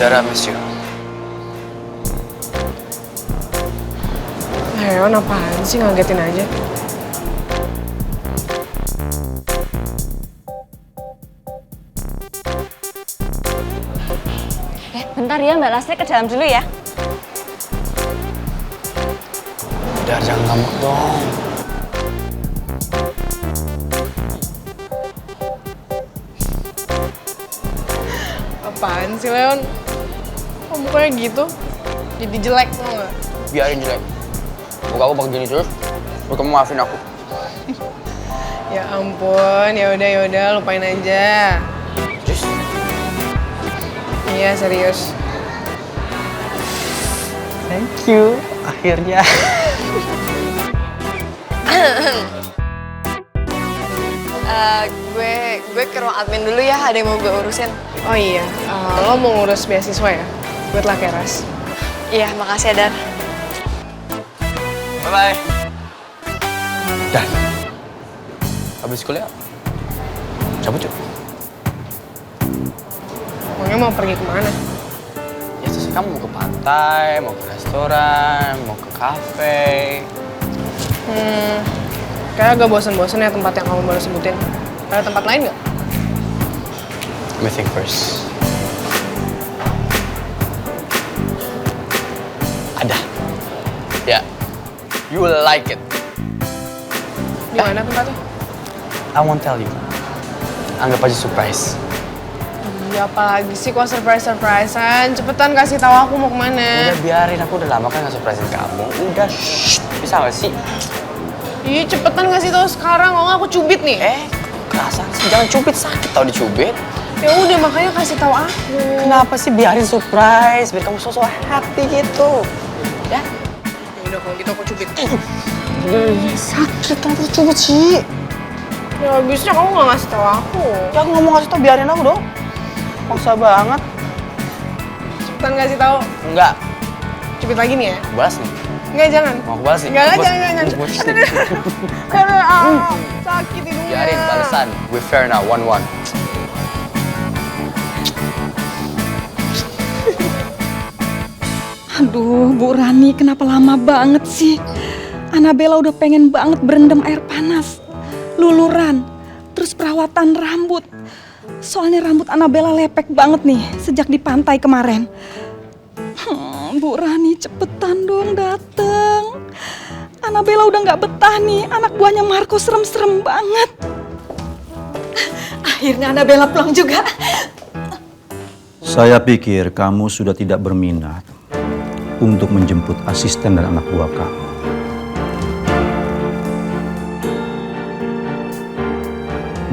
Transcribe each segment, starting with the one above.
Dara, miss you. Hewan apaan sih, ngagetin aja. Bentar ya, Mbak Lasri ke dalam dulu ya. Dar, jangan ngambek dong. Apaan sih, Leon? Kok mukanya gitu? Jadi jelek, tau gak? Biarin jelek. Muka aku begini terus, terus kamu maafin aku. Ya ampun, yaudah, lupain aja. Just. Iya, serius. Thank you, akhirnya. Gue ke ruang admin dulu ya, ada yang mau gue urusin. Oh iya, lo mau ngurus beasiswa ya? Buat Lakeras. Iya, makasih ya, Dar. Bye-bye. Dan, habis kuliah, cabut yuk. Emangnya mau pergi kemana? Ya terserah kamu mau ke pantai, mau ke restoran, mau ke kafe. Kayak agak bosen-bosen ya tempat yang kamu baru sebutin. Ada tempat lain nggak? Let me think first. Ada. Ya, you will like it. Gimana tempatnya? I won't tell you. Anggap aja surprise. Ya apalagi sih kok surprise-surprisean. Cepetan kasih tahu aku mau kemana. Udah biarin, aku udah lama kan nggak surprisein kamu. Udah, shh. Bisa nggak sih? Iya cepetan kasih tahu sekarang, kalau nggak aku cubit nih. Kerasan sih, jangan cubit, sakit tau dicubit. Ya udah makanya kasih tahu aku. Kenapa sih biarin surprise, biar kamu sosok happy gitu. Ya? Ya udah kalau gitu aku cubit. Sakit tau dicubit sih. Ya abisnya kamu nggak ngasih tahu aku. Ya aku nggak mau ngasih tau, biarin aku dong. Maksa banget. Cepetan kasih tahu. Enggak. Cubit lagi nih ya. Balas nih. Enggak, jangan. Mau aku balas nih? Enggak, jangan. Sakit hidungnya. Biarin, balasan. We fair now, 1-1. Aduh, Bu Rani, kenapa lama banget sih? Annabella udah pengen banget berendam air panas, luluran, terus perawatan rambut. Soalnya rambut Annabella lepek banget nih sejak di pantai kemarin. Bu Rani, cepetan dong dateng. Annabella udah nggak betah nih, anak buahnya Marco serem-serem banget. Akhirnya Annabella pulang juga. Saya pikir kamu sudah tidak berminat untuk menjemput asisten dan anak buah kamu.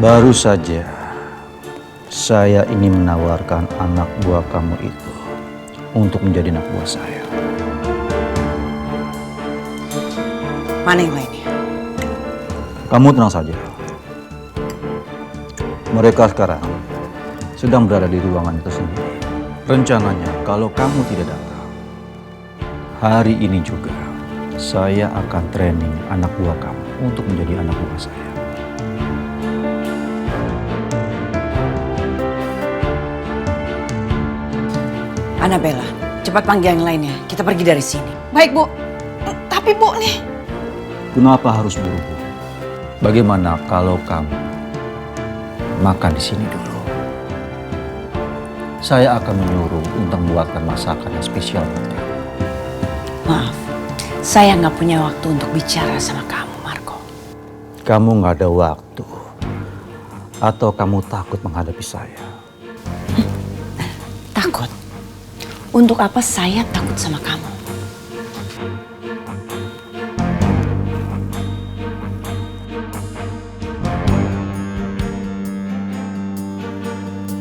Baru saja saya ingin menawarkan anak buah kamu itu untuk menjadi anak buah saya. Mana yang lainnya? Kamu tenang saja. Mereka sekarang sedang berada di ruangan itu sendiri. Rencananya kalau kamu tidak datang, hari ini juga saya akan training anak buah kamu untuk menjadi anak buah saya. Annabella, cepat panggil yang lainnya. Kita pergi dari sini. Baik, Bu. Tapi Bu nih, Kenapa harus buru-buru? Bagaimana kalau kamu makan di sini dulu? Saya akan menyuruh untuk membuatkan masakan yang spesial buat kamu. Maaf, saya nggak punya waktu untuk bicara sama kamu, Marco. Kamu nggak ada waktu, atau kamu takut menghadapi saya? Takut? Untuk apa saya takut sama kamu?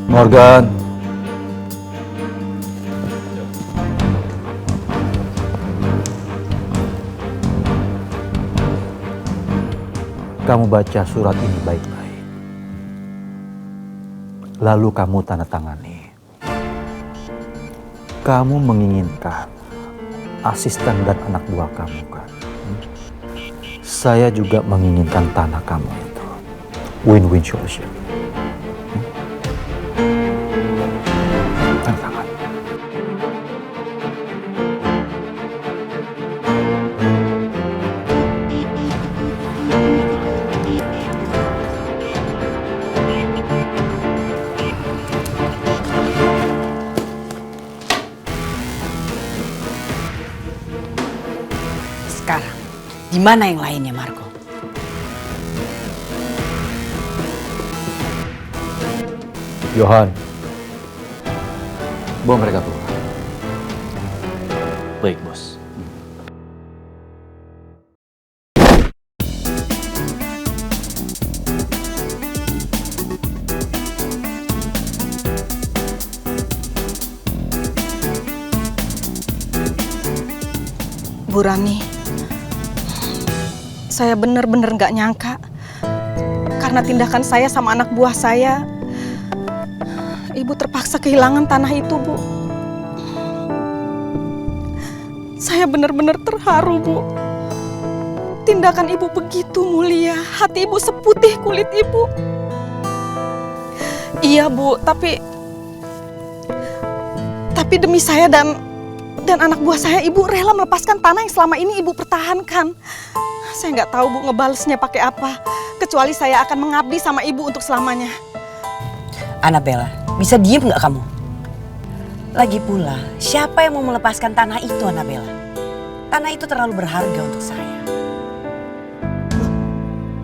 Morgan. Kamu baca surat ini baik-baik. Lalu kamu tanda tangani. Kamu menginginkan asisten dan anak buah kamu kan? Saya juga menginginkan tanah kamu itu. Win-win solution. Tanda tangan. sekarang. Di mana yang lainnya, Marco? Johan, bawa mereka keluar. Baik, bos. Bu Rani, saya benar-benar nggak nyangka karena tindakan saya sama anak buah saya, Ibu terpaksa kehilangan tanah itu, Bu. Saya benar-benar terharu, Bu. Tindakan Ibu begitu mulia, hati Ibu seputih kulit Ibu. Iya, Bu, tapi demi saya dan anak buah saya, Ibu rela melepaskan tanah yang selama ini Ibu pertahankan. Saya nggak tahu, Bu, ngebalesnya pakai apa. Kecuali saya akan mengabdi sama Ibu untuk selamanya. Annabella, bisa diem nggak kamu? Lagi pula, siapa yang mau melepaskan tanah itu, Annabella? Tanah itu terlalu berharga untuk saya.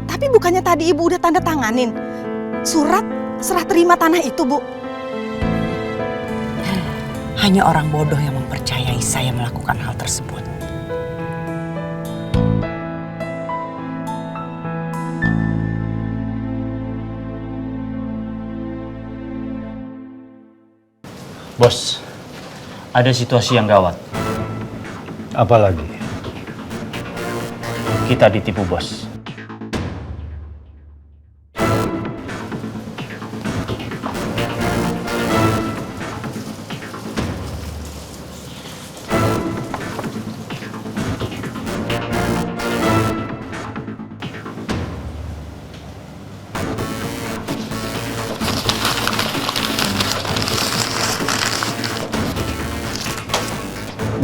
Tapi bukannya tadi Ibu udah tanda tanganin surat serah terima tanah itu, Bu? Hanya orang bodoh yang mempercayai saya melakukan hal tersebut. Bos, ada situasi yang gawat. Apalagi? Kita ditipu, bos.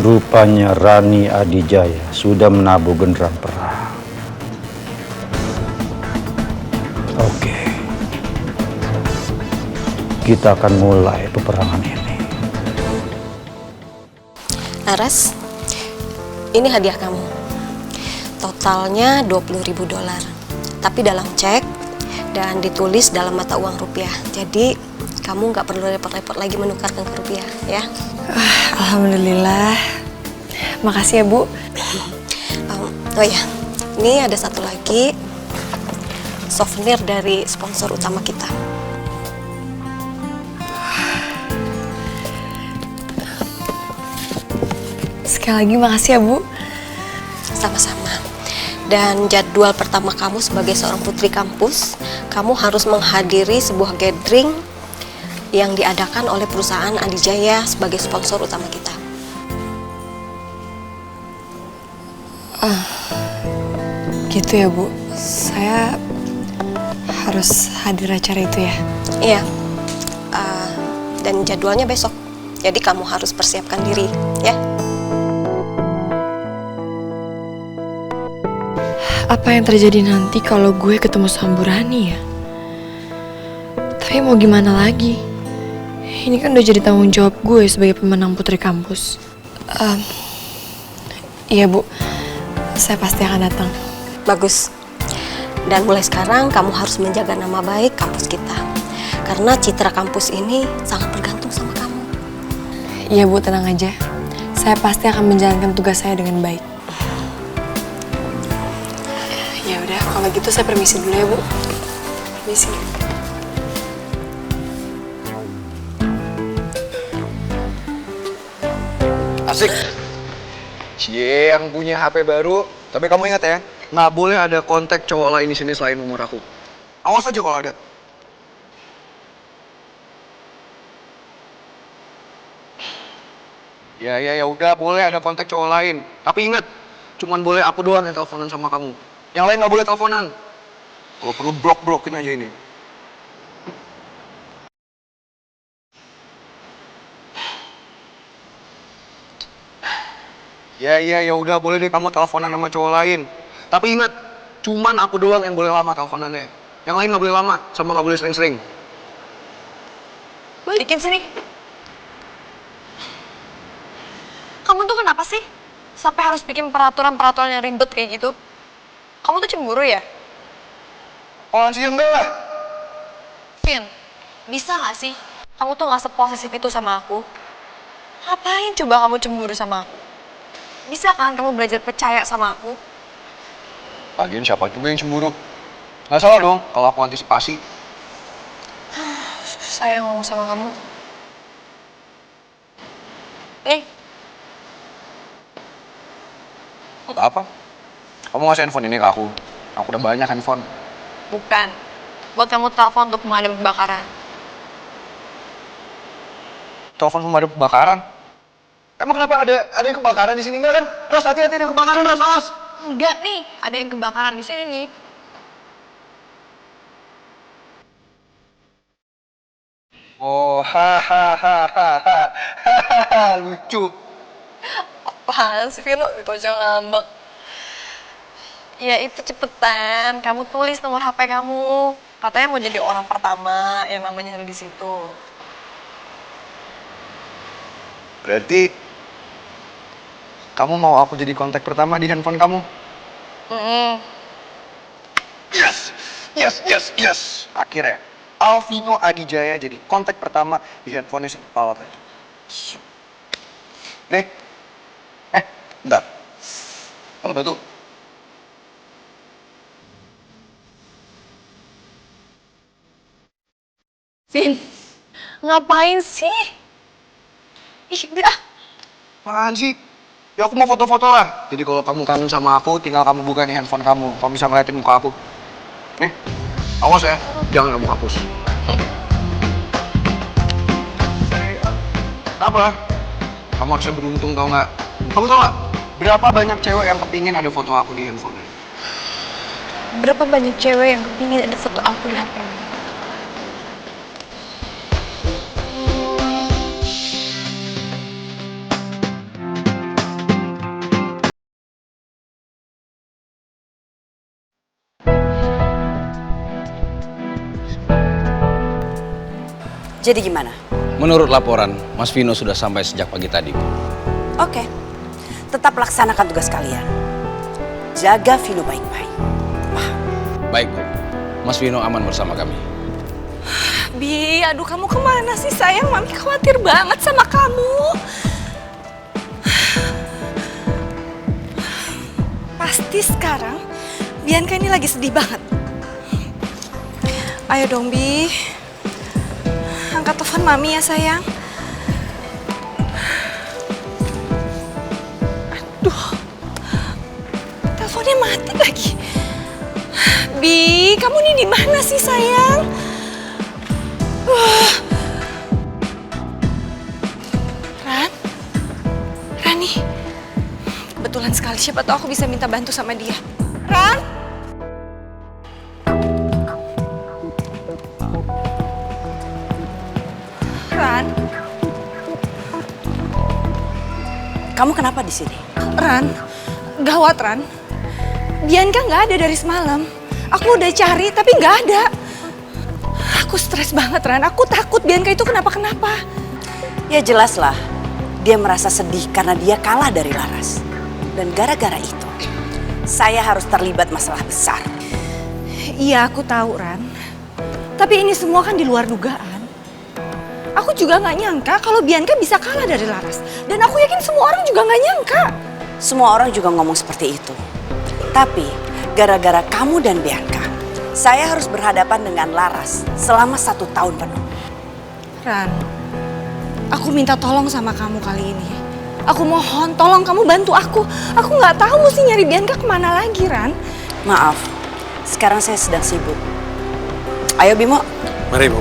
Rupanya Rani Adijaya sudah menabuh genderang perang. Oke. Kita akan mulai peperangan ini. Laras, ini hadiah kamu. Totalnya $20.000. Tapi dalam cek dan ditulis dalam mata uang rupiah. Jadi kamu nggak perlu repot-repot lagi menukarkan ke rupiah, ya. Alhamdulillah. Makasih ya, Bu. Oh ya, ini ada satu lagi souvenir dari sponsor utama kita. Sekali lagi makasih ya, Bu. Sama-sama. Dan jadwal pertama kamu sebagai seorang putri kampus, kamu harus menghadiri sebuah gathering yang diadakan oleh perusahaan Adijaya sebagai sponsor utama kita. Gitu ya, Bu. Saya harus hadir acara itu ya? Iya. Dan jadwalnya besok. Jadi kamu harus persiapkan diri, ya. Apa yang terjadi nanti kalau gue ketemu sama Bu Rani ya? Tapi mau gimana lagi? Ini kan udah jadi tanggung jawab gue sebagai pemenang putri kampus. Iya, Bu. Saya pasti akan datang. Bagus. Dan mulai sekarang kamu harus menjaga nama baik kampus kita. Karena citra kampus ini sangat bergantung sama kamu. Iya, Bu, tenang aja. Saya pasti akan menjalankan tugas saya dengan baik. Ya udah, kalau gitu saya permisi dulu ya, Bu. Permisi. Asik. Cie yang punya HP baru. Tapi kamu ingat ya, nggak boleh ada kontak cowok lain di sini selain nomor aku. Awas aja kalau ada. Ya udah boleh ada kontak cowok lain. Tapi ingat, cuman boleh aku doang yang teleponan sama kamu. Yang lain nggak boleh teleponan. Kalau perlu blokin aja ini. Ya udah boleh deh kamu teleponan sama cowok lain. Tapi ingat, cuman aku doang yang boleh lama teleponannya. Yang lain nggak boleh lama, sama nggak boleh sering-sering. Balikin sini. Kamu tuh kenapa sih? Sampai harus bikin peraturan-peraturan yang ribet kayak gitu. Kamu tuh cemburu ya? Apaan sih enggak lah? Vin, bisa gak sih? Kamu tuh gak seposesif itu sama aku. Ngapain coba kamu cemburu sama aku? Bisa kan kamu belajar percaya sama aku? Lagian siapa juga yang cemburu? Nggak salah dong kalau aku antisipasi. Saya ngomong sama kamu. Buat apa? Kamu ngasih handphone ini ke aku. Aku udah banyak handphone. Bukan. Buat kamu telepon untuk pemadam kebakaran. Telepon pemadam kebakaran? Emang kenapa ada yang kebakaran di sini enggak kan? Ras, hati-hati ada kebakaran, Ras, awas. Enggak nih, ada yang kebakaran di sini nih. Oh, lucu. Apaan sih, Vin? Kok jangan ngambek. Ya itu cepetan, kamu tulis nomor HP kamu. Katanya mau jadi orang pertama yang namanya ada di situ. Berarti kamu mau aku jadi kontak pertama di handphone kamu? Yes. Akhirnya Alvino Adijaya jadi kontak pertama di handphonenya si Paula tadi. Nih. Bentar. Kalau bantu. Vin, ngapain sih? Ih, udah. Apaan sih? Ya aku mau foto-foto lah. Jadi kalau kamu kangen sama aku, tinggal kamu buka nih handphone kamu. Kamu bisa ngeliatin muka aku. Nih, awas ya. Jangan kamu hapus. Apa? Kamu harusnya beruntung tau nggak? Kamu tau nggak? Berapa banyak cewek yang kepingin ada foto aku di handphone? Berapa banyak cewek yang kepingin ada foto aku di HP? Jadi gimana? Menurut laporan, Mas Vino sudah sampai sejak pagi tadi, Bu. Oke, tetap laksanakan tugas kalian. Jaga Vino baik-baik. Baik, Bu. Mas Vino aman bersama kami. Bi, aduh kamu kemana sih sayang? Mami khawatir banget sama kamu. Pasti sekarang Bianca ini lagi sedih banget. Ayo dong Bi, angkat telepon Mami ya sayang. Aduh, teleponnya mati lagi. Bi, kamu nih di mana sih sayang? Rani, kebetulan sekali siapa tahu aku bisa minta bantu sama dia. Ran? Ran? Kamu kenapa di sini? Ran, gawat Ran. Bianca nggak ada dari semalam. Aku udah cari tapi nggak ada. Aku stres banget Ran. Aku takut Bianca itu kenapa-kenapa. Ya jelas lah, dia merasa sedih karena dia kalah dari Laras. Dan gara-gara itu, saya harus terlibat masalah besar. Iya aku tahu Ran. Tapi ini semua kan di luar dugaan. Aku juga nggak nyangka kalau Bianca bisa kalah dari Laras. Dan aku yakin semua orang juga nggak nyangka. Semua orang juga ngomong seperti itu. Tapi gara-gara kamu dan Bianca, saya harus berhadapan dengan Laras selama 1 tahun penuh. Ran, aku minta tolong sama kamu kali ini. Aku mohon tolong kamu bantu aku. Aku nggak tahu mesti nyari Bianca kemana lagi Ran. Maaf, sekarang saya sedang sibuk. Ayo Bimo. Mari, Bu.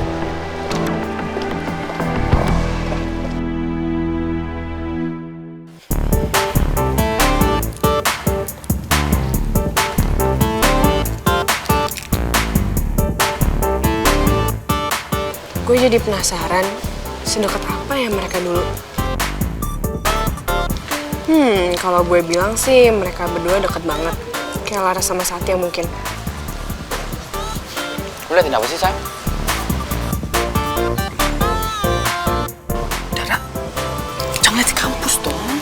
Gue jadi penasaran, sedekat apa ya mereka dulu? Kalau gue bilang sih mereka berdua deket banget. Kayak Laras sama Satya mungkin. Lu liatin apa sih, sayang? Dara, jangan lihat di kampus dong.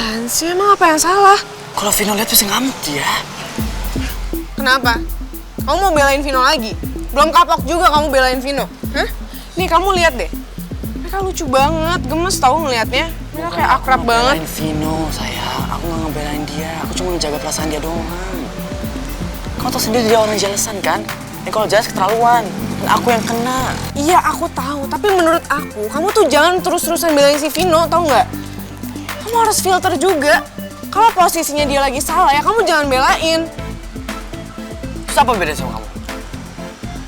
Apaan sih? Emang apa yang salah? Kalau Vino lihat pasti ngamuk dia. Kenapa? Kamu mau belain Vino lagi? Belum kapok juga kamu belain Vino. Hah? Nih kamu lihat deh. Mereka lucu banget, gemes tau ngeliatnya. Mereka kayak akrab banget. Ngebelain Vino, sayang. Aku nggak ngebelain dia. Aku cuma menjaga perasaan dia doang. Kau tau sendiri dia orang jelesan kan? Dan kalau jelas keterlaluan. Dan aku yang kena. Iya aku tahu, tapi menurut aku kamu tuh jangan terus-terusan belain si Vino, tau nggak? Kamu harus filter juga. Kalau posisinya dia lagi salah ya kamu jangan belain. Terus apa bedanya sama kamu?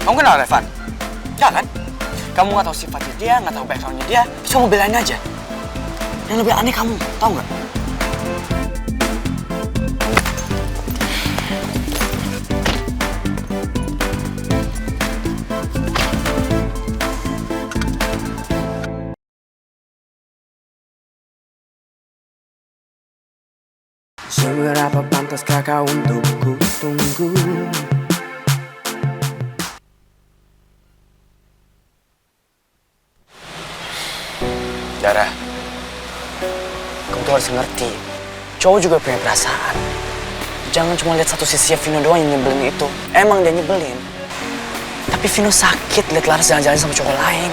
Kamu kenal Revan? Enggak kan? Kamu nggak tahu sifatnya dia, nggak tahu backgroundnya dia, terus kamu belain aja. Yang lebih aneh kamu, tahu nggak? Seberapa pantaskah kau untuk ku tunggu? Dara, kamu tuh harus ngerti. Cowok juga punya perasaan. Jangan cuma lihat satu sisi Vino doang yang nyebelin itu. Emang dia nyebelin. Tapi Vino sakit lihat Laras jalan-jalan sama cowok lain.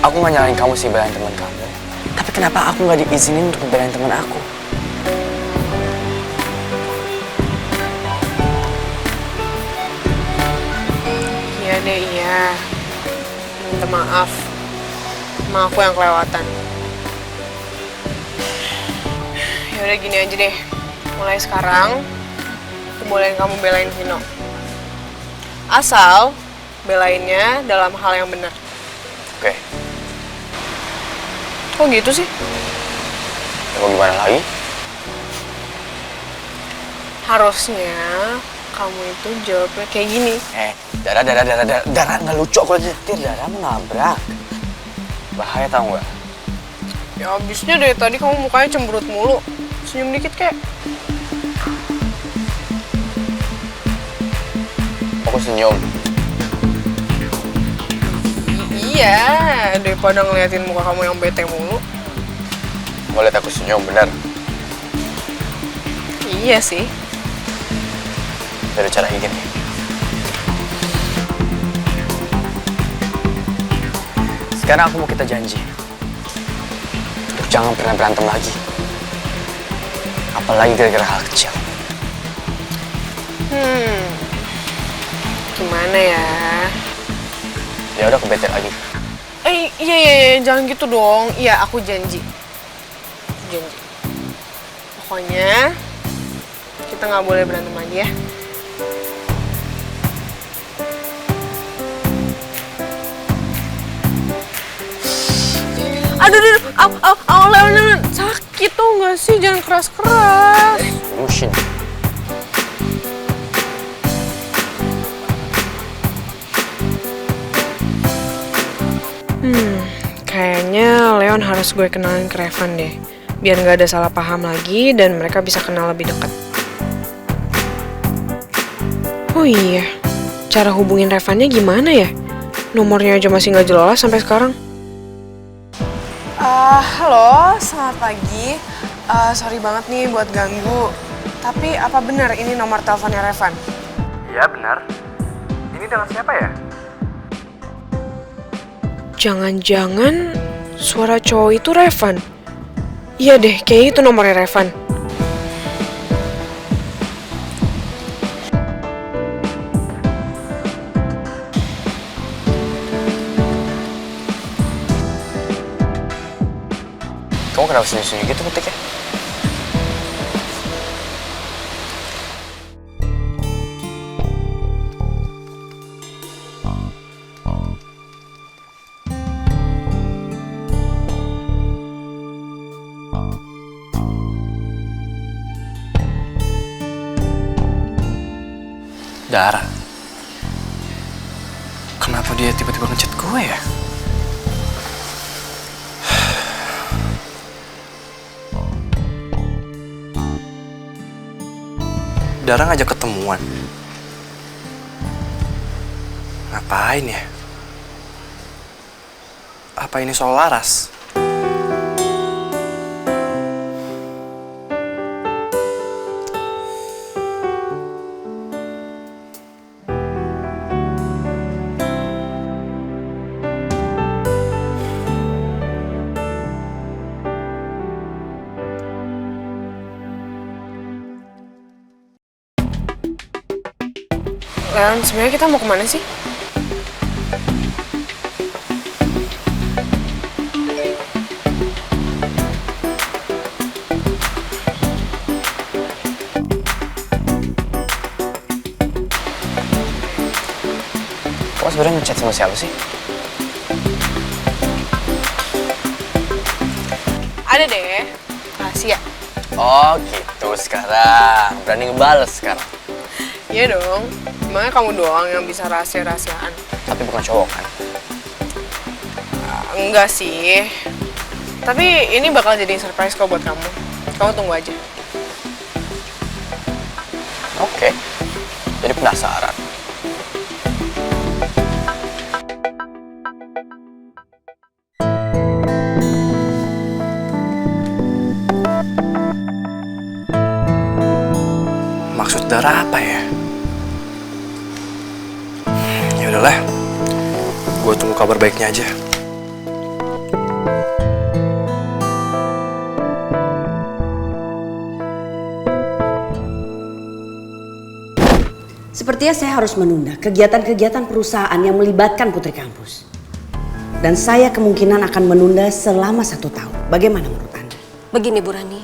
Aku gak nyalain kamu sih belain teman kamu. Tapi kenapa aku gak diizinin untuk belain teman aku? Iya deh, iya. Minta maaf. Emang aku yang kelewatan. Ya udah gini aja deh. Mulai sekarang, aku bolehin kamu belain Vino. Asal belainnya dalam hal yang benar. Oke. Kok gitu sih? Ya mau gimana lagi? Harusnya kamu itu jawabnya kayak gini. Dara, nggak lucu aku lagi nyetir, Dara mau nabrak. Bahaya tau nggak? Ya abisnya dari tadi kamu mukanya cemberut mulu. Senyum dikit kek. Aku senyum. Iya, daripada ngeliatin muka kamu yang bete mulu. Mau lihat aku senyum, bener? Iya sih. Ada cara gini. Sekarang aku mau kita janji untuk jangan pernah berantem lagi. Apalagi gara-gara hal kecil. Gimana ya? Ya udah, kebetet lagi. Iya, jangan gitu dong. Iya, aku janji. Janji. Pokoknya kita nggak boleh berantem lagi ya. Aduh, Leon, sakit tuh nggak sih? Jangan keras-keras. Lusin. Kayaknya Leon harus gue kenalin ke Revan deh. Biar nggak ada salah paham lagi dan mereka bisa kenal lebih dekat. Oh iya, cara hubungin Revannya gimana ya? Nomornya aja masih nggak jelas sampai sekarang. Halo, selamat pagi. Sorry banget nih buat ganggu. Tapi apa benar ini nomor teleponnya Revan? Iya benar. Ini dengan siapa ya? Jangan-jangan suara cowok itu Revan. Iya deh, kayak itu nomornya Revan. Kamu kenapa senyum-senyum gitu ketiknya? Dara. Kenapa dia tiba-tiba ngechat gue ya? Dara ngajak ketemuan. Ngapain ya? Apa ini soal Laras? Leon, sebenarnya kita mau kemana sih? Kok sebenarnya ngechat sama siapa sih? Ada deh, rahasia. Oh gitu sekarang, berani ngebales sekarang. Iya dong, emangnya kamu doang yang bisa rahasia-rahasiaan? Tapi bukan cowok kan? Enggak sih, tapi ini bakal jadi surprise kok buat kamu. Kamu tunggu aja. Oke, jadi penasaran. Maksud Dara apa ya? Ya udahlah, gue tunggu kabar baiknya aja. Sepertinya saya harus menunda kegiatan-kegiatan perusahaan yang melibatkan Putri Kampus. Dan saya kemungkinan akan menunda selama 1 tahun. Bagaimana menurut Anda? Begini Bu Rani,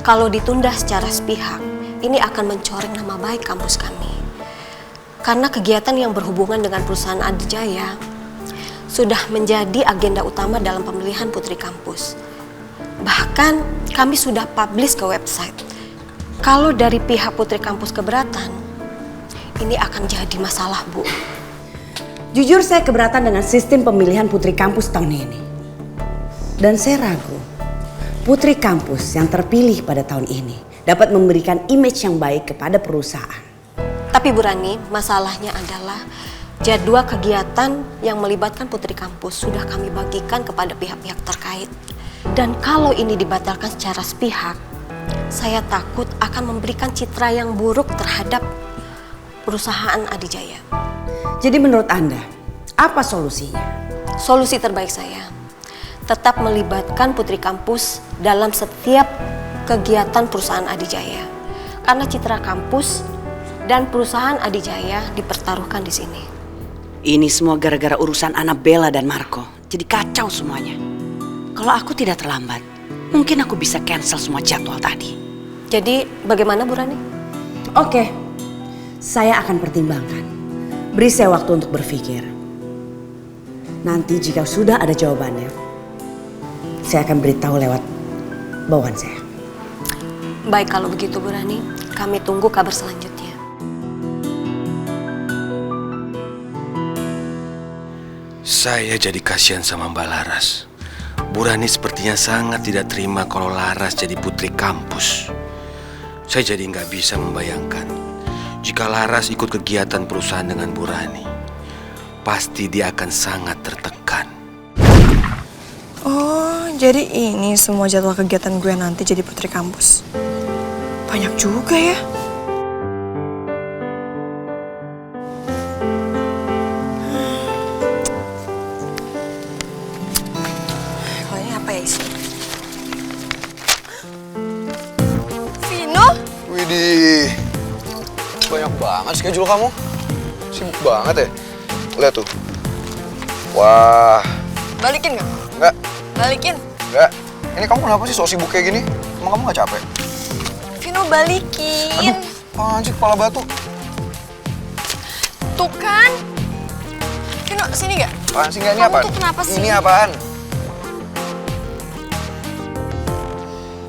kalau ditunda secara sepihak, ini akan mencoreng nama baik kampus kami. Karena kegiatan yang berhubungan dengan perusahaan Adijaya sudah menjadi agenda utama dalam pemilihan Putri Kampus. Bahkan kami sudah publish ke website. Kalau dari pihak Putri Kampus keberatan, ini akan jadi masalah, Bu. Jujur saya keberatan dengan sistem pemilihan Putri Kampus tahun ini. Dan saya ragu, Putri Kampus yang terpilih pada tahun ini dapat memberikan image yang baik kepada perusahaan. Tapi Bu Rani, masalahnya adalah jadwal kegiatan yang melibatkan Putri Kampus sudah kami bagikan kepada pihak-pihak terkait. Dan kalau ini dibatalkan secara sepihak, saya takut akan memberikan citra yang buruk terhadap perusahaan Adijaya. Jadi menurut Anda, apa solusinya? Solusi terbaik saya, tetap melibatkan Putri Kampus dalam setiap kegiatan perusahaan Adijaya. Karena citra kampus dan perusahaan Adijaya dipertaruhkan di sini. Ini semua gara-gara urusan Annabella dan Marco. Jadi kacau semuanya. Kalau aku tidak terlambat, mungkin aku bisa cancel semua jadwal tadi. Jadi bagaimana Bu Rani? Oke, saya akan pertimbangkan. Beri saya waktu untuk berpikir. Nanti jika sudah ada jawabannya, saya akan beritahu lewat bawahan saya. Baik kalau begitu Bu Rani, kami tunggu kabar selanjutnya. Saya jadi kasihan sama Mbak Laras. Bu Rani sepertinya sangat tidak terima kalau Laras jadi putri kampus. Saya jadi nggak bisa membayangkan jika Laras ikut kegiatan perusahaan dengan Bu Rani. Pasti dia akan sangat tertekan. Oh, jadi ini semua jadwal kegiatan gue nanti jadi putri kampus. Banyak juga ya. Kalau ini apa ya isinya? Vino? Widih, banyak banget schedule kamu. Sibuk banget ya. Lihat tuh. Wah. Balikin nggak? Enggak. Balikin. Enggak. Ini kamu kenapa sih so sibuk kayak gini? Emang kamu nggak capek? Vino balikin. Aduh, apaan sih kepala batu? Tuh kan. Vino, sini nggak? Apaan sih nggak? Ini Kamu apaan? tuh kenapa sih? Ini apaan?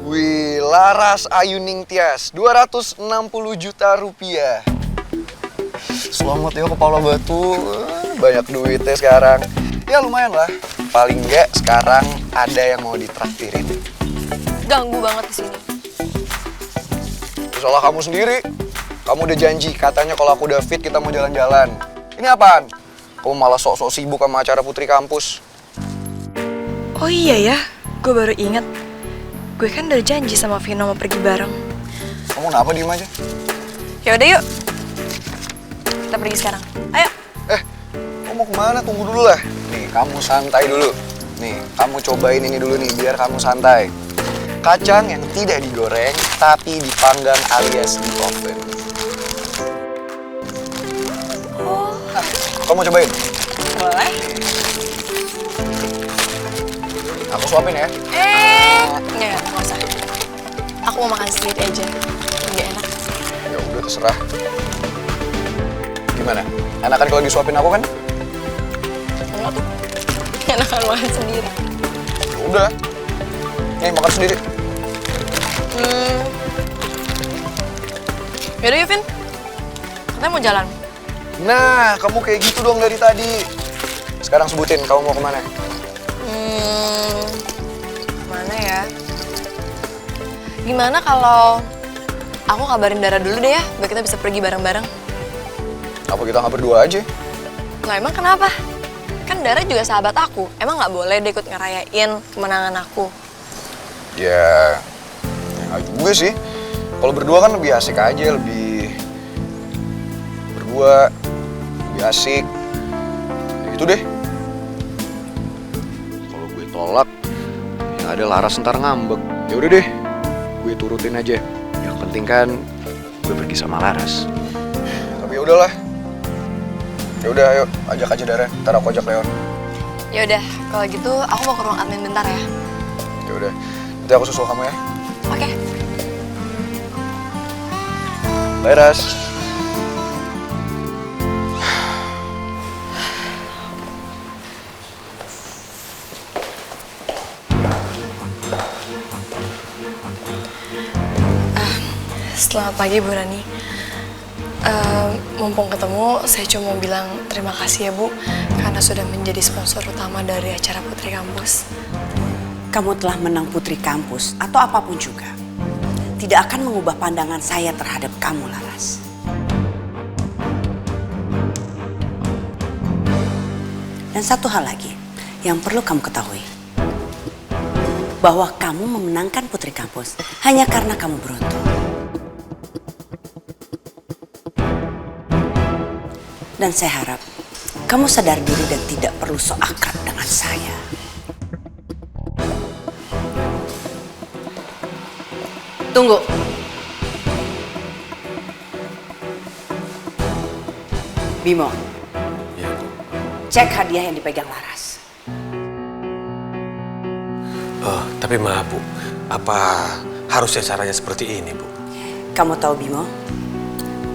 Wih, Laras Ayuning Tias, 260 juta rupiah. Selamat ya kepala batu, banyak duitnya sekarang. Ya lumayan lah, paling nggak sekarang ada yang mau ditraktirin. Ganggu banget di sini. Salah kamu sendiri. Kamu udah janji, katanya kalau aku udah fit kita mau jalan-jalan. Ini apaan? Kamu malah sok-sok sibuk sama acara putri kampus. Oh iya ya, gue baru inget. Gue kan udah janji sama Vino mau pergi bareng. Kamu kenapa diem aja? Ya udah yuk. Kita pergi sekarang. Ayo. Kamu mau kemana? Tunggu dulu lah. Nih, kamu santai dulu. Nih, kamu cobain ini dulu nih, biar kamu santai. Kacang yang tidak digoreng, tapi dipanggang alias di oven. Oh. Nah, kamu cobain. Boleh. Aku suapin ya. Nggak usah. Aku mau makan sendiri aja. Lebih enak. Ya udah terserah. Gimana? Enakan kalau disuapin aku kan? Enggak tuh. Enakan makan sendiri. Ya udah. Nih makan sendiri. Yaudah yuk, Vin. Katanya mau jalan. Nah, kamu kayak gitu dong dari tadi. Sekarang sebutin, kamu mau kemana? Kemana ya? Gimana kalau aku kabarin Dara dulu deh ya, biar kita bisa pergi bareng-bareng. Apa kita nggak berdua aja? Lah emang kenapa? Kan Dara juga sahabat aku. Emang nggak boleh deh ikut ngerayain kemenangan aku? Ya nggak juga sih. Kalau berdua kan lebih asik aja, lebih berdua lebih asik. Ya gitu deh. Kalau gue tolak, yang ada Laras ntar ngambek. Ya udah deh, gue turutin aja. Yang penting kan gue pergi sama Laras. Tapi udahlah. Ya udah, ayo ajak aja Dara. Ntar aku ajak Leon. Ya udah, kalau gitu aku mau ke ruang admin bentar ya. Ya udah, nanti aku susul kamu ya. Oke. Bye Ras. Selamat pagi Bu Rani. Mumpung ketemu, saya cuma mau bilang terima kasih ya Bu, karena sudah menjadi sponsor utama dari acara Putri Kampus. Kamu telah menang Putri Kampus atau apapun juga, tidak akan mengubah pandangan saya terhadap kamu, Laras. Dan satu hal lagi yang perlu kamu ketahui, bahwa kamu memenangkan Putri Kampus hanya karena kamu beruntung. Dan saya harap kamu sadar diri dan tidak perlu so akrab dengan saya. Tunggu. Bimo. Ya, Bu. Cek hadiah yang dipegang Laras. Oh, tapi maaf, Bu. Apa harusnya caranya seperti ini, Bu? Kamu tahu Bimo,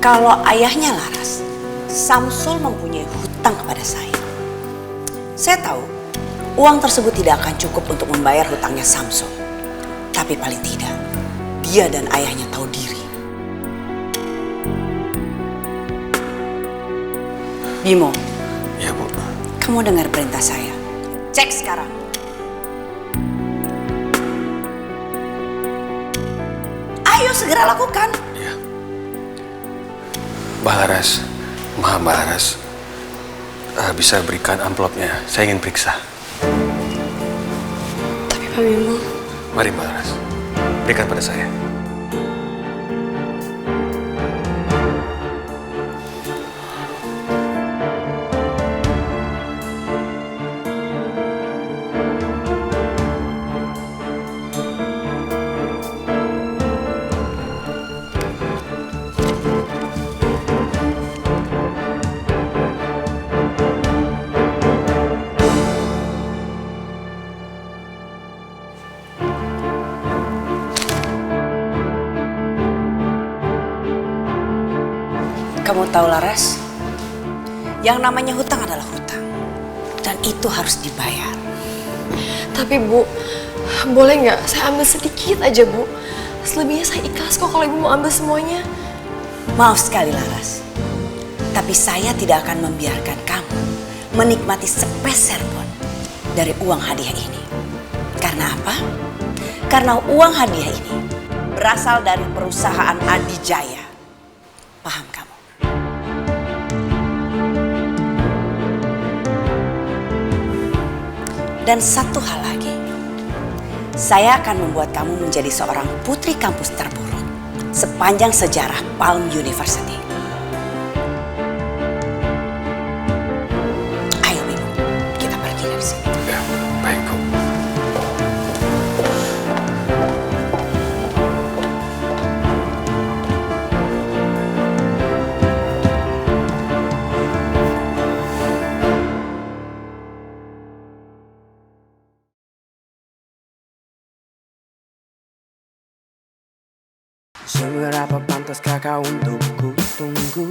kalau ayahnya Laras, Samsul mempunyai hutang kepada saya. Saya tahu uang tersebut tidak akan cukup untuk membayar hutangnya Samsul. Tapi paling tidak, dia dan ayahnya tahu diri. Bimo. Ya, Bu. Kamu dengar perintah saya. Cek sekarang. Ayo segera lakukan. Ya. Mbak Laras. Maaf Mbak Laras, bisa berikan amplopnya, saya ingin periksa. Tapi Pak Bimo. Mari Mbak Laras, berikan pada saya. Kamu tahu Laras, yang namanya hutang adalah hutang. Dan itu harus dibayar. Tapi Bu, boleh nggak saya ambil sedikit aja Bu? Selebihnya saya ikhlas kok kalau Ibu mau ambil semuanya. Maaf sekali Laras, tapi saya tidak akan membiarkan kamu menikmati sepeser pun dari uang hadiah ini. Karena apa? Karena uang hadiah ini berasal dari perusahaan Adijaya. Paham kamu? Dan satu hal lagi, Saya akan membuat kamu menjadi seorang putri kampus terburuk sepanjang sejarah Palm University. Ayo, Bimo, kita pergi dari sini. Ya, baik, Bu. Seberapa pantaskah kau untuk ku tunggu?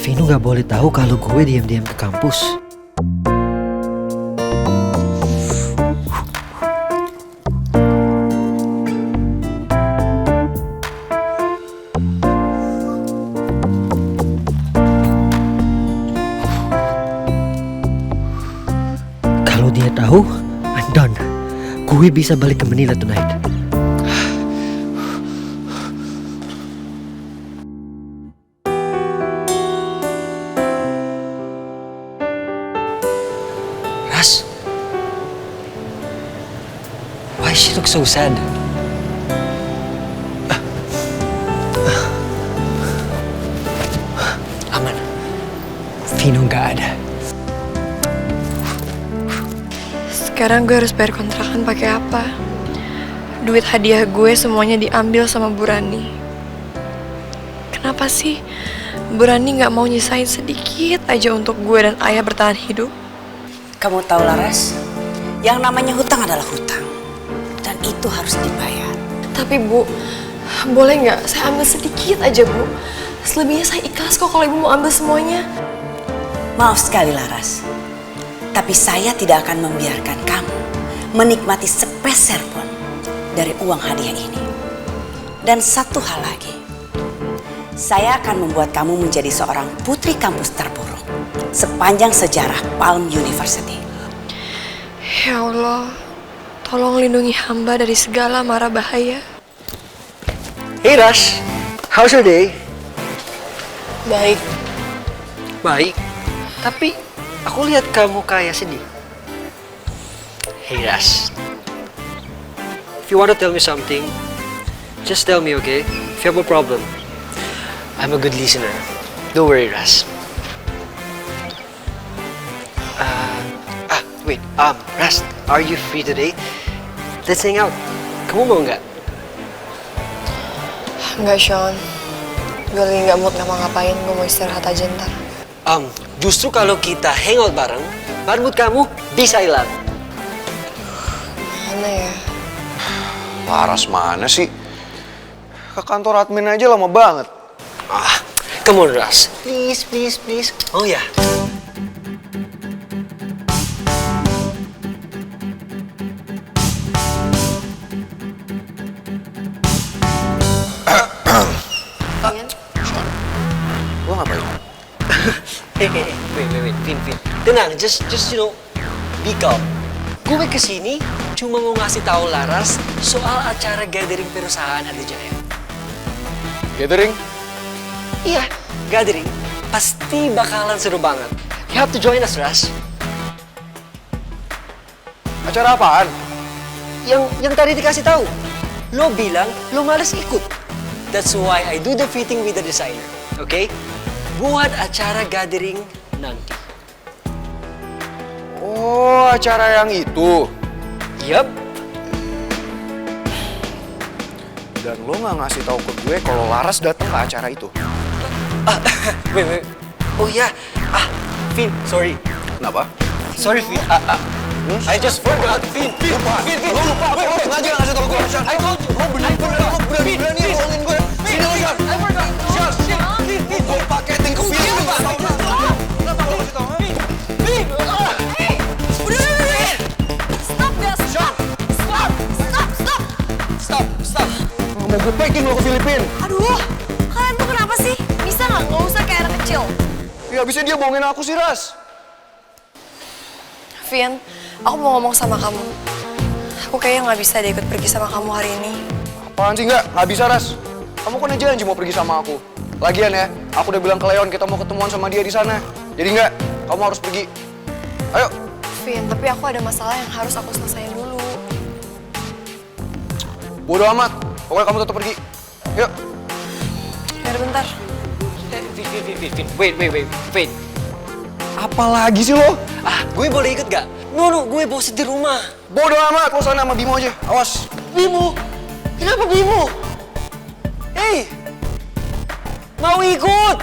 Vino gak boleh tahu kalau gue diam-diam ke kampus. Kalau dia tahu, I'm done. Gue bisa balik ke Manila tonight. Ras, why she look so sad? Aman, Vino gak ada. Sekarang gue harus bayar kontrakan pakai apa? Duit hadiah gue semuanya diambil sama Bu Rani. Kenapa sih Bu Rani nggak mau nyisain sedikit aja untuk gue dan ayah bertahan hidup? Kamu tahu Laras, yang namanya hutang adalah hutang. Dan itu harus dibayar. Tapi Bu, boleh nggak saya ambil sedikit aja Bu? Selebihnya saya ikhlas kok kalau Ibu mau ambil semuanya. Maaf sekali Laras, tapi saya tidak akan membiarkan kamu menikmati sepeser pun dari uang hadiah ini. Dan satu hal lagi, saya akan membuat kamu menjadi seorang putri kampus terburuk sepanjang sejarah Palm University. Ya Allah, tolong lindungi hamba dari segala mara bahaya. Hey Ras, how's your day? Baik. Baik, tapi aku lihat kamu kayak sedih. Hey Ras, if you want to tell me something, just tell me, okay? If you have a problem, I'm a good listener. Don't worry, Ras. Wait, Ras, are you free today? Let's hang out. Kamu mau nggak? Enggak, Sean. Gue lagi nggak mood ngapa-ngapain. Gue mau istirahat aja ntar. Justru kalau kita hangout bareng, mood kamu bisa hilang. Mana ya? Laras mana sih? Ke kantor admin aja lama banget. Come on, Ras. Please, please, please. Oh ya. Lo ngapain? Wait, Vin. Tenang, just you know, be calm. Gue kesini cuma mau ngasih tahu Laras soal acara gathering perusahaan Hadi Jaya. Gathering? Iya, gathering. Pasti bakalan seru banget. You have to join us, Ras. Acara apaan? Yang tadi dikasih tahu. Lo bilang lo males ikut. That's why I do the fitting with the designer, okay? Buat acara gathering nanti. Oh, acara yang itu? Yup. Dan lo nggak ngasih tahu ke gue kalau Laras datang ke acara itu? Wait. Oh ya, Vin, sorry. Kenapa? Sorry, Vin. I just forgot, Vin. Lo lupa, lo sengaja ngasih tahu gue. I told you, lo berani ngomongin gue. Sini lo, Sean. I forgot. Sean, Vin. Gue paketin ke Vin. Kenapa lo ngasih tahu? Vin. Stop, guys. Sean. Stop. Mau gue packing lo ke Filipina. Aduh, kalian tuh kenapa sih? Bisa nggak usah kayak anak kecil? Ya abisnya dia bohongin aku sih, Ras. Vin, aku mau ngomong sama kamu. Aku kayaknya nggak bisa deh ikut pergi sama kamu hari ini. Apaan sih nggak bisa, Ras. Kamu kan aja janji mau pergi sama aku. Lagian ya, aku udah bilang ke Leon kita mau ketemuan sama dia di sana. Jadi nggak, kamu harus pergi. Ayo. Vin, tapi aku ada masalah yang harus aku selesaiin dulu. Bodo amat, pokoknya kamu tetap pergi. Yuk. Ya udah bentar. Wait. Apa lagi sih lo? Gue boleh ikut gak? No, gue bosen di rumah. Bodo amat, lo sana sama Bimo aja. Awas. Bimo? Kenapa Bimo? Hei, mau ikut?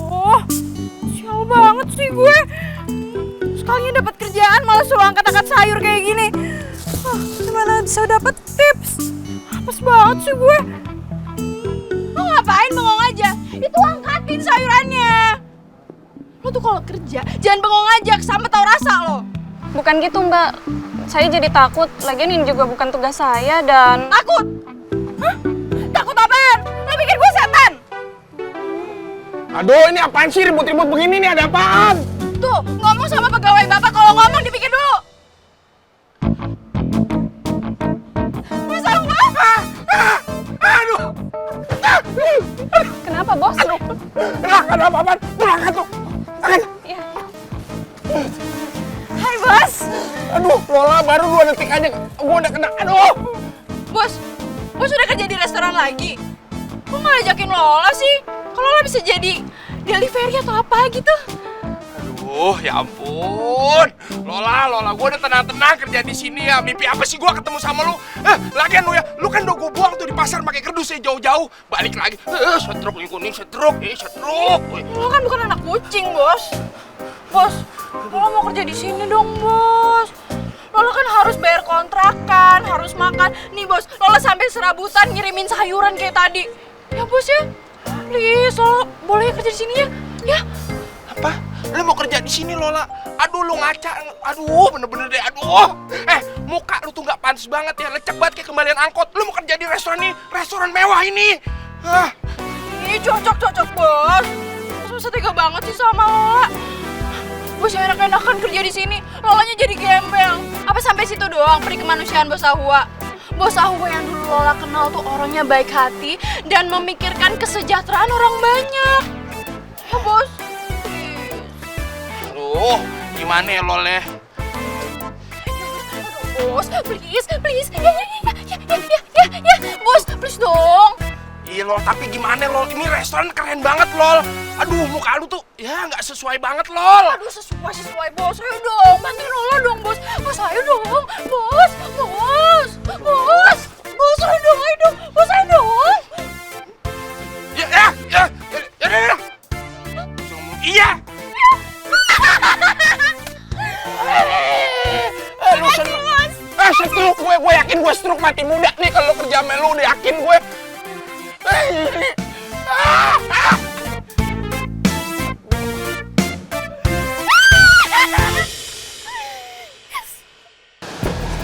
Oh, sial banget sih gue. Sekalinya dapat kerjaan malah suruh angkat-angkat sayur kayak gini. Gimana bisa dapat tips? Apes banget sih gue. Lo ngapain bengong aja? Itu angkatin sayurannya. Lo tuh kalau kerja jangan bengong aja, sampai tahu rasa lo. Bukan gitu Mbak, saya jadi takut. Lagian ini juga bukan tugas saya dan... Takut? Hah? Takut apaan? Lo pikir gue setan? Aduh, ini apaan sih ribut-ribut begini nih, ada apaan? Tuh, ngomong sama pegawai bapak, kalau ngomong dipikir dulu. Bisa apa? Aduh. Kenapa, Bos? Aduh. Ada apa-apaan? Pulang kan tuh. Iya. Hai, Bos. Aduh, Lola baru 2 detik aja. Gue udah kena. Aduh. Bos udah kerja di restoran lagi. Kok nggak ajakin Lola sih? Kalau Lola bisa jadi delivery atau apa gitu. Aduh, ya ampun. Lola, gue udah tenang-tenang kerja di sini ya. Mimpi apa sih gue ketemu sama lu? Lagian lu kan udah gue buang tuh di pasar pakai kerdusnya jauh-jauh. Balik lagi. Setruk nih kuning, setruk. Lo kan bukan anak kucing, Bos. Bos, Lola mau kerja di sini dong, Bos. Lola kan harus bayar kontrakan, harus makan. Nih, Bos, Lola sampai serabutan ngirimin sayuran kayak tadi. Ya, Bos ya. Please, Lola boleh kerja di sini ya? Ya. Apa? Lu mau kerja di sini, Lola? Aduh, lu ngaca. Aduh, bener-bener deh. Aduh. Muka lu tuh nggak pantas banget ya. Lecek banget kayak kembalian angkot. Lu mau kerja di restoran nih, restoran mewah ini. Ih, cocok, Bos. Bos masa tega banget sih sama Lola. Bos yang enak-enakan kerja di sini, Lolanya jadi gembel. Apa sampai situ doang peri kemanusiaan Bos Ahwa? Bos Ahwa yang dulu Lola kenal tuh orangnya baik hati dan memikirkan kesejahteraan orang banyak. Ya, Bos. Aduh, gimana ya, Loleh? Bos, please. Ya, Bos, please dong. Iya, Lol, tapi gimana, Lol? Ini restoran keren banget, Lol. Aduh, muka lu tuh ya nggak sesuai banget, Lol. Aduh, sesuai, Bos. Ayo dong, bantuin Lola dong, Bos. Bos, ayo dong. Bos. Bos, ayo dong. Bos, ayo dong. Ya. Iya. Lu seneng. Setruk gue yakin gue stroke mati muda nih kalau kerja sama lu, udah yakin gue.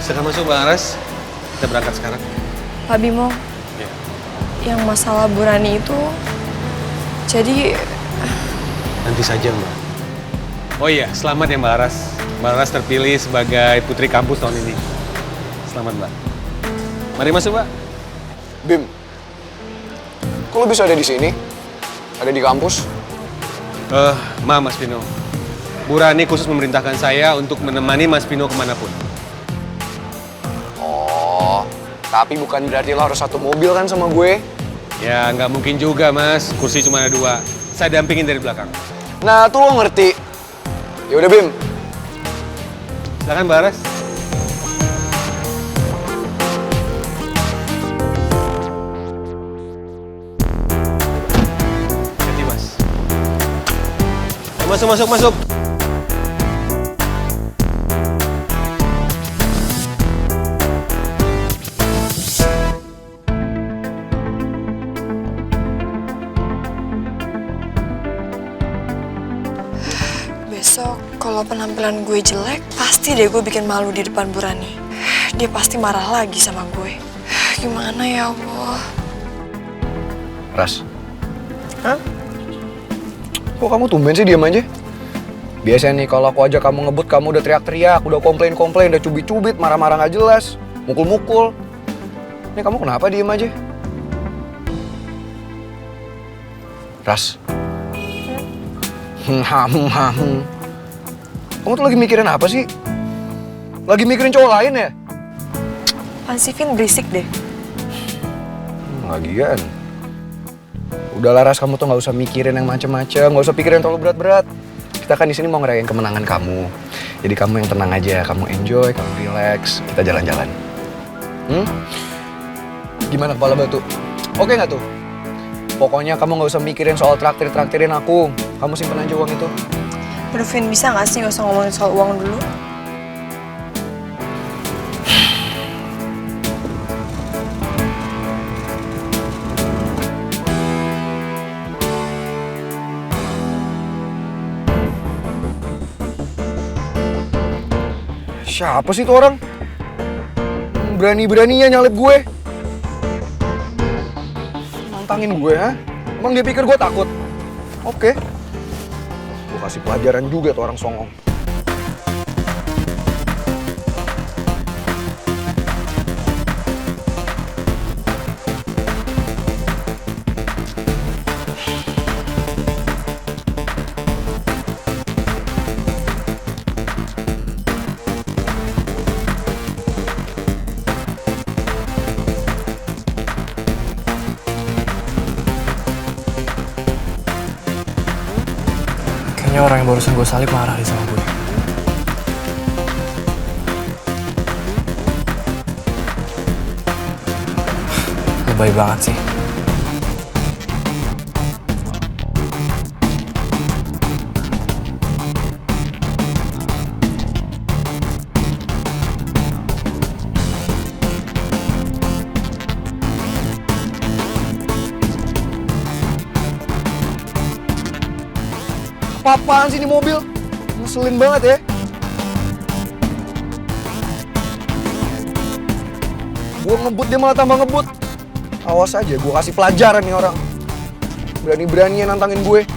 Silahkan masuk, Bang Aras. Kita berangkat sekarang. Pak Bimo, Ya. yang masalah Bu Rani itu, jadi... Nanti saja, Mbak. Oh iya, selamat ya Mbak Aras. Mbak Aras terpilih sebagai putri kampus tahun ini. Selamat, Mbak. Mari masuk, Mbak. Bim, kok lo bisa ada di sini? Ada di kampus? Maaf Mas Vino. Bu Rani khusus memerintahkan saya untuk menemani Mas Vino kemanapun. Oh, tapi bukan berarti lo harus satu mobil kan sama gue? Ya, nggak mungkin juga, Mas. Kursi cuma ada 2. Saya dampingin dari belakang. Nah, tuh lo ngerti. Ya udah, Bim. Silakan, Mbak Aras. Hati, Mas. Masuk. Besok kalau penampilan gue jelek, pasti deh gue bikin malu di depan Bu Rani. Dia pasti marah lagi sama gue. Gimana ya Allah? Ras. Hah? Kok kamu tumben sih diam aja? Biasanya nih kalau aku ajak kamu ngebut, kamu udah teriak-teriak, udah komplain-komplain, udah cubit-cubit, marah-marah nggak jelas, mukul-mukul. Ini kamu kenapa diem aja? Ras. Kamu tuh lagi mikirin apa sih? Lagi mikirin cowok lain ya? Pasti Vin berisik deh. Lagian. Udahlah Ras, kamu tuh nggak usah mikirin yang macem-macem, nggak usah pikirin terlalu berat-berat. Kita kan di sini mau ngerayain kemenangan kamu. Jadi kamu yang tenang aja, kamu enjoy, kamu relax, kita jalan-jalan. Gimana kepala batu? Oke nggak tuh? Pokoknya kamu nggak usah mikirin soal traktir-traktirin aku. Kamu simpen aja uang itu. Aduh Vin, bisa nggak sih nggak usah ngomongin soal uang dulu? Siapa sih tuh orang? Berani-beraninya nyalip gue. Nantangin gue, ha? Emang dia pikir gue takut? Oke. Gue kasih pelajaran juga tuh orang songong. Kayaknya orang yang barusan gue salib marah nih sama gue. Lebay banget sih. Apa-apaan sih di mobil? Ngeselin banget ya. Gue ngebut, dia malah tambah ngebut. Awas aja, gue kasih pelajaran nih orang. Berani-beraninya nantangin gue.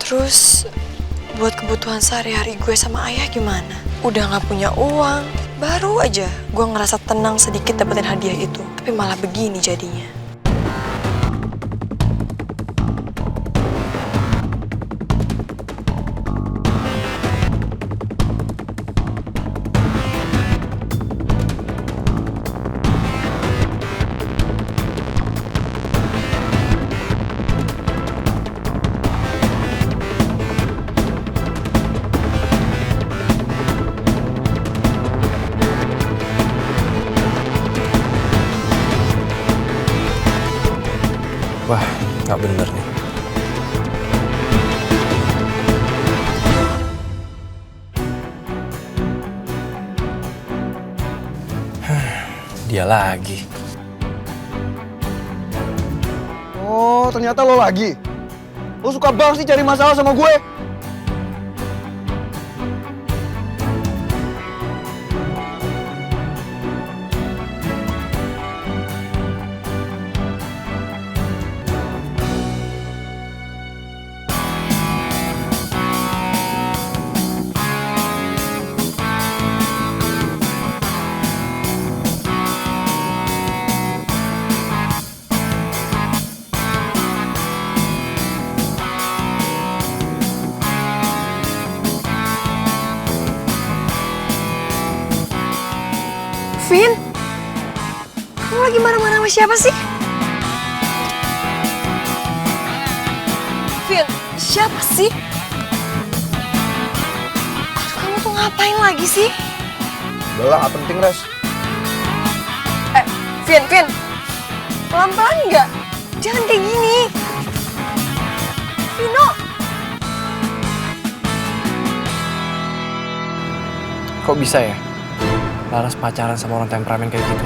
Terus buat kebutuhan sehari-hari gue sama ayah gimana? Udah nggak punya uang, baru aja gue ngerasa tenang sedikit dapetin hadiah itu. Tapi malah begini jadinya. Wah, nggak bener nih. Dia lagi. Oh, ternyata lo lagi. Lo suka banget sih cari masalah sama gue. Vin, kamu lagi marah-marah sama siapa sih? Vin, siapa sih? Aduh, kamu tuh ngapain lagi sih? Udah lah, gak penting, Ras. Vin, pelan-pelan nggak? Jangan kayak gini. Vino. Kok bisa ya? Laras pacaran sama orang temperamen kayak gitu.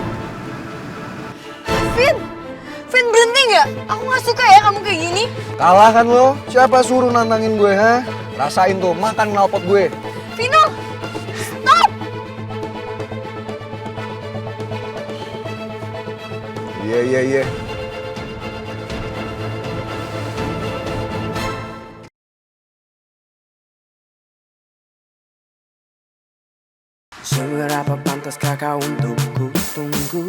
Vin berhenti nggak? Aku nggak suka ya kamu kayak gini. Kalah kan lo? Siapa suruh nantangin gue, ha? Rasain tuh, makan knalpot gue. Vino, stop! Iya. pantaskah kau untuk ku tunggu?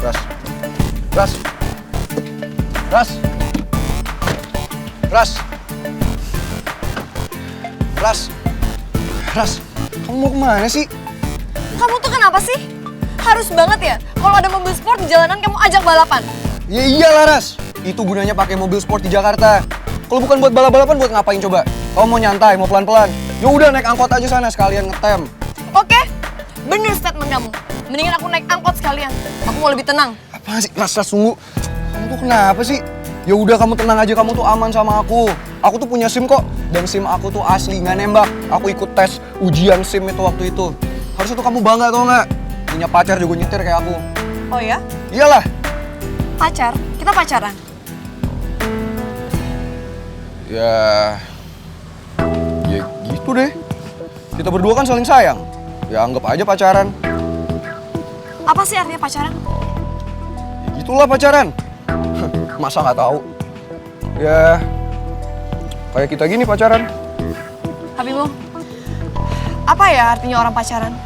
Ras. Ras. Ras. Ras. Ras. Kamu mau kemana sih? Kamu tuh kenapa sih? Harus banget ya kalau ada mobil sport di jalanan kamu ajak balapan. Ya iyalah Ras. Itu gunanya pakai mobil sport di Jakarta. Kalau bukan buat balap-balapan buat ngapain coba? Kamu mau nyantai, mau pelan-pelan? Ya udah naik angkot aja sana sekalian ngetem. Oke. Bener statement kamu. Mendingan aku naik angkot sekalian. Aku mau lebih tenang. Apaan sih? Ras, tunggu. Kamu tuh kenapa sih? Ya udah kamu tenang aja, kamu tuh aman sama aku. Aku tuh punya SIM kok. Dan SIM aku tuh asli, nggak nembak. Aku ikut tes ujian SIM itu waktu itu. Harusnya tuh kamu bangga tau nggak? Punya pacar juga nyetir kayak aku. Oh ya? Iyalah. Pacar? Kita pacaran? Ya gitu deh. Kita berdua kan saling sayang. Ya anggap aja pacaran. Apa sih artinya pacaran? Ya gitulah pacaran. Masa nggak tahu? Ya kayak kita gini pacaran. Habibu, apa ya artinya orang pacaran?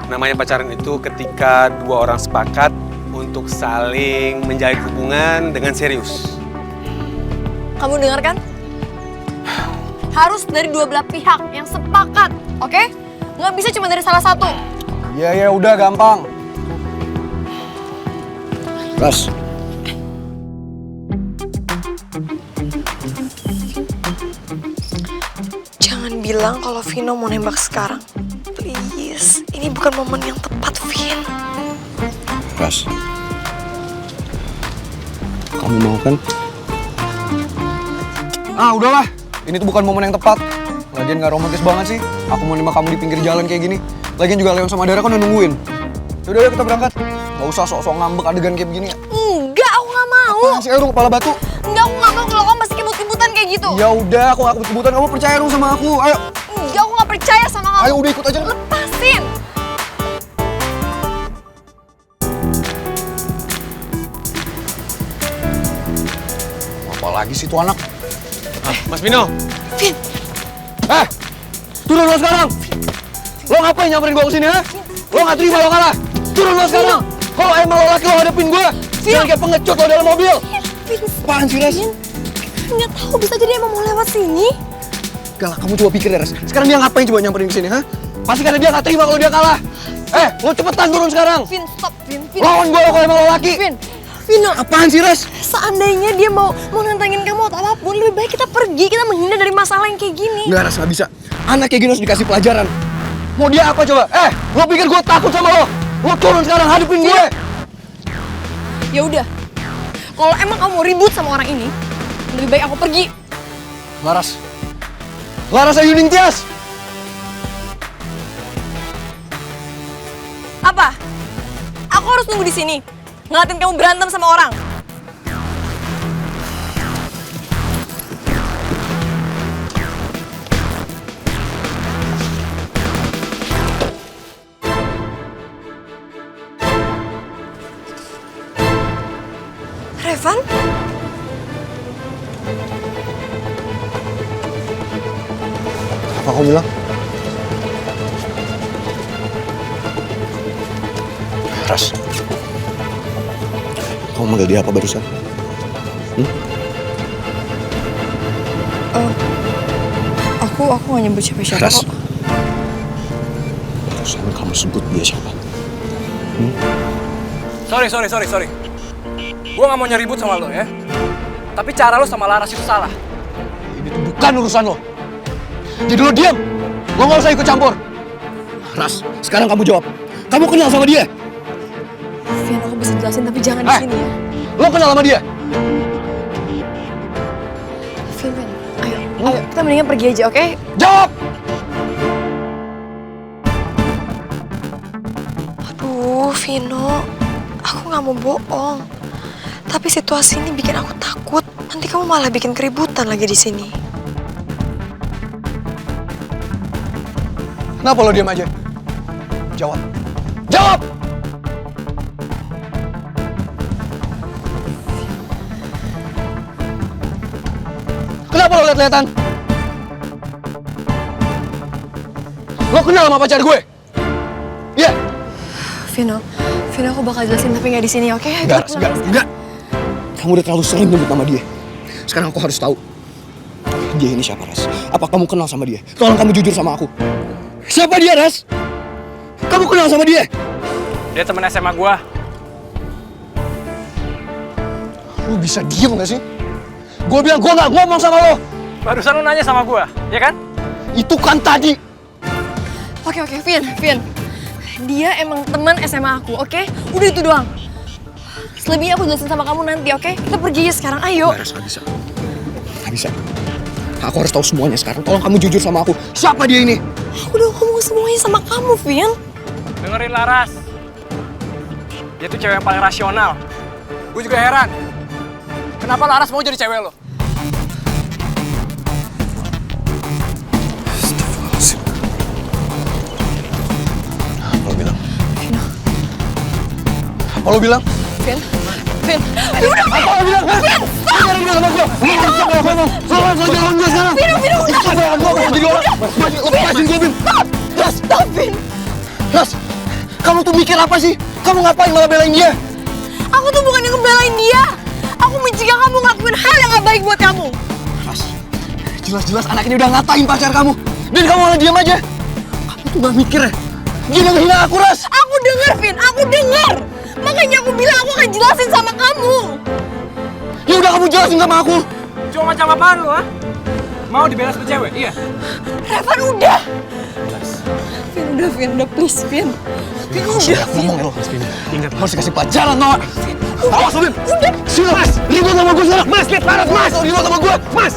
Namanya pacaran itu ketika dua orang sepakat untuk saling menjalin hubungan dengan serius. Kamu dengar kan? Harus dari dua belah pihak yang sepakat, oke? Nggak bisa cuma dari salah satu. Ya udah gampang. Ras. Jangan bilang kalau Vino mau nembak sekarang. Please, ini bukan momen yang tepat, Vin. Ras. Kamu mau kan? Ah udahlah, ini tuh bukan momen yang tepat. Lagian gak romantis banget sih. Aku mau nembak kamu di pinggir jalan kayak gini. Lagian juga Leon sama Dara kan udah nungguin. Yaudah ya kita berangkat. Gak usah sok-sok ngambek adegan kayak begini ya. Enggak, aku nggak mau. Apaan sih, ayo kepala batu. Enggak, aku nggak mau kalau kamu masih kebut-kebutan kayak gitu. Ya udah, aku gak kebut-kebutan. Kamu percaya dong sama aku. Ayo. Enggak, aku nggak percaya sama kamu. Ayo udah ikut aja. Lepasin. Apa lagi sih tuh anak? Mas Vino. Vin. Turun lo sekarang. Lo ngapain nyamperin gua kesini ha? Lo gak terima lo kalah. Turun lo sekarang. Kalau emang lo laki lo hadapin gua. Jangan kayak pengecut lo dalam mobil. Vin. Apaan sih Ras? Nggak tahu, bisa jadi emang mau lewat sini. Gak lah, kamu coba pikir deh Ras. Sekarang dia ngapain coba nyamperin kesini ha? Pasti karena dia gak terima kalau dia kalah. Lo cepetan turun sekarang. Vin, stop, Vin. Lawan gua lo kalau emang lo laki. Vino. Apaan sih Ras? Seandainya dia mau nantangin kamu atau apapun, lebih baik kita pergi, kita menghindar dari masalah yang kayak gini. Nggak Ras, gak bisa. Anak kayak gini harus dikasih pelajaran. Mau dia apa coba? Lo pikir gue takut sama lo? Lo turun sekarang, hadapin gue. Ya udah. Kalau emang kamu mau ribut sama orang ini, lebih baik aku pergi. Laras. Laras Ayu Ningtyas. Apa? Aku harus tunggu di sini, ngeliatin kamu berantem sama orang. Revan? Apa kamu bilang? Ras. Kamu manggil dia apa barusan? Aku gak nyebut siapa-siapa Ras. kok. Barusan kamu sebut dia siapa? Sorry. Gue gak mau nyeribut sama lo ya. Tapi cara lo sama Laras itu salah. Ini tuh bukan urusan lo. Jadi lo diam. Lo gak usah ikut campur. Ras, sekarang kamu jawab. Kamu kenal sama dia? Vian, aku bisa jelasin tapi jangan di sini ya. Lo kenal sama dia? Vian, ayo kita mendingan pergi aja, oke? Jawab! Aduh, Vino, aku gak mau bohong. Tapi situasi ini bikin aku takut. Nanti kamu malah bikin keributan lagi di sini. Kenapa lo diam aja? Jawab. Jawab! Kenapa lo liat-liatan? Lo kenal sama pacar gue? Iya? Vino, aku bakal jelasin tapi nggak di sini, oke? Enggak. Kamu udah terlalu sering nyebut nama dia. Sekarang aku harus tahu. Dia ini siapa, Ras? Apa kamu kenal sama dia? Tolong kamu jujur sama aku. Siapa dia, Ras? Kamu kenal sama dia? Dia temen SMA gua. Lu bisa diem gak sih? Gue bilang gue gak ngomong sama lo. Barusan lu nanya sama gua, ya kan? Itu kan tadi. Oke, Vin. Dia emang teman SMA aku, oke? Udah itu doang. Selebihnya aku jelasin sama kamu nanti, oke? Kita pergi aja sekarang, ayo. Gak bisa. Aku harus tahu semuanya sekarang. Tolong kamu jujur sama aku. Siapa dia ini? Aku udah ngomong semuanya sama kamu, Vin. Dengerin Laras. Dia tuh cewek yang paling rasional. Gue juga heran. Kenapa Laras mau jadi cewek lo? Apa lo bilang? Vin. Udah, apa lo bilang? Vin, stop! Vin. Ras, kamu tuh mikir apa sih? Kamu ngapain malah belain dia? Aku tuh bukan yang ngebelain dia. Aku mencegah kamu ngelakuin hal yang gak baik buat kamu. Ras, jelas-jelas anak ini udah ngatain pacar kamu. Dan kamu malah diam aja. Kamu tuh gak mikir ya? Dia ngehina aku, Ras. Aku denger, Vin. Aku denger. Makanya aku bilang aku akan jelasin sama kamu. Ya udah kamu jelasin sama aku. Cuma macam apaan lu, ha? Mau dibela sama cewek? Iya. Revan udah. Vin, udah please, Vin. Vin, udah, Vin. Ngomong ya lo, ingat, harus dikasih pelajaran, Noah. Awas, Vin. Udah. Sini, Mas. Ribut sama gue sekarang. Mas, lihat Laras, Mas. Ribut sama gue. Mas.